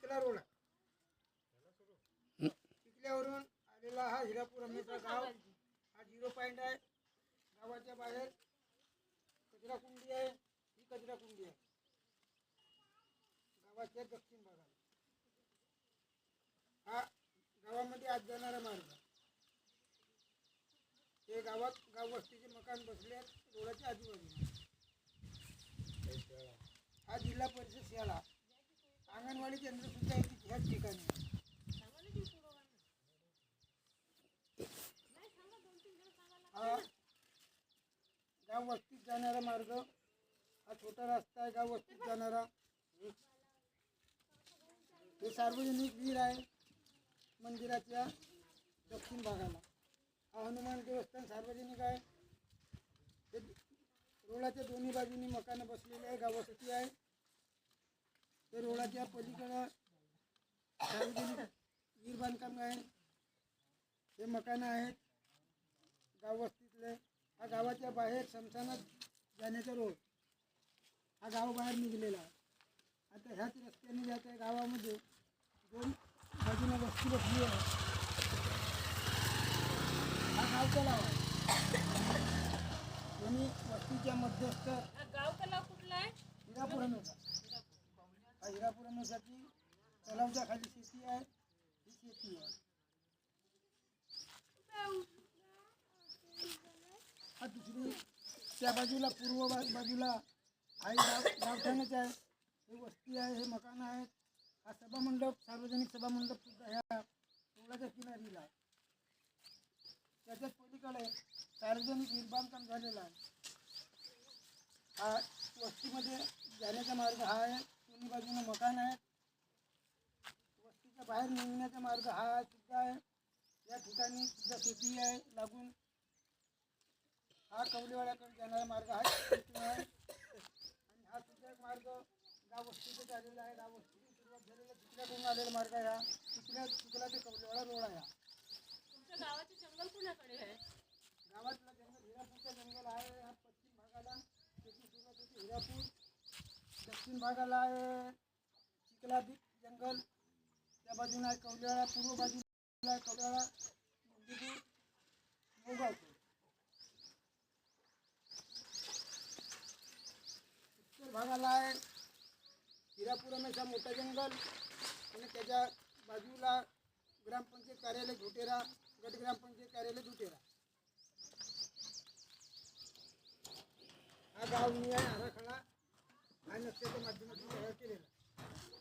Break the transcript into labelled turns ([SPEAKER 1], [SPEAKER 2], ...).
[SPEAKER 1] चिखला रोड चिखल्यावरून आलेला हा हिरापूर रमेशचा गाव हा 0 पॉइंट आहे. गावाच्या बाहेर कचरा कुंडी आहे. ही कचरा कुंडी आहे गावाच्या दक्षिण भागाला. हा गावामध्ये आज जाणारा मार्ग. हे गावात गाव वस्तीचे मकान बसले आहेत रोडाच्या आजूबाजूला. हा जिल्हा परिषद शाळा अंगणवाडी केंद्र सुद्धा ह्याच ठिकाणी आहे. हा गाव वस्तीत जाणारा मार्ग. हा छोटा रस्ता आहे गाव वस्तीत जाणारा. हे सार्वजनिक विहीर आहे मंदिराच्या दक्षिण भागाला. हा हनुमान देवस्थान सार्वजनिक आहे. हे रोडाच्या दोन्ही बाजूनी मकानं बसलेले आहे. गाव वस्ती आहे. हे रोडाच्या पलीकडं सार्वजनिक विहीर बांधकाम आहे. हे मकानं आहेत गाव वस्तीतले. हा गावाच्या बाहेर शमशानात जाण्याचा रोड हा गावाबाहेर निघलेला आहे. आता ह्याच रस्त्याने जात आहे. गावामध्ये दोन बाजूला वस्ती बसली आहे. हा गाव तलाव आहे. दोन्ही वस्तीच्या मध्यस्थ
[SPEAKER 2] गाव तलाव कुठला आहे?
[SPEAKER 1] हिरापूर अनुसा. हा हिरापूर अनुसाची तलावच्या खाली शेती आहे. ही शेती आहे. हा दुसरी त्या बाजूला पूर्व बाजूला आहे गावठाणच आहे. हे वस्ती आहे. हे मकान आहेत. हा सभामंडप सार्वजनिक सभामंडप सुद्धा ह्या रोडाच्या किनारीला आहे. त्याच्याच पलीकडे सार्वजनिक विहीर बांधकाम झालेला आहे. हा वस्तीमध्ये जाण्याचा मार्ग हा आहे. दोन्ही बाजूने मकान आहेत. वस्तीच्या बाहेर निघण्याचा मार्ग हा सुद्धा आहे. या ठिकाणी सुद्धा शेती आहे लागून. हा कवलेवाड्याकडे जाणारा मार्ग आहे. आणि हा सुद्धा एक मार्ग गाव वस्तीचा आलेला आहे. गाव वस्तीची सुरुवात झालेला चिखल्याकडून आलेला मार्ग आहे. हा चिखला ते कवलेवाडा रोड आहे.
[SPEAKER 2] तुमच्या गावाचे जंगल कुणाकडे आहे?
[SPEAKER 1] गावातला जंगल हिरापूरचा जंगल आहे. हा पश्चिम भागाला त्याची सुरुवात होती हिरापूर. दक्षिण भागाला आहे चिखलादीप जंगल. त्या बाजूला आहे कवलेवाडा. पूर्व बाजूला आहे कवलेवाडा नंदीपूर मोगावपूर. उत्तर भागाला आहे हिरापूर रमेशा मोठा जंगल आणि त्याच्या बाजूला ग्रामपंचायत कार्यालय झोटेरा. गट ग्रामपंचायत कार्यालय झोटेरा. हा गाव निहाय आराखडा हा नक्षाच्या माध्यमातून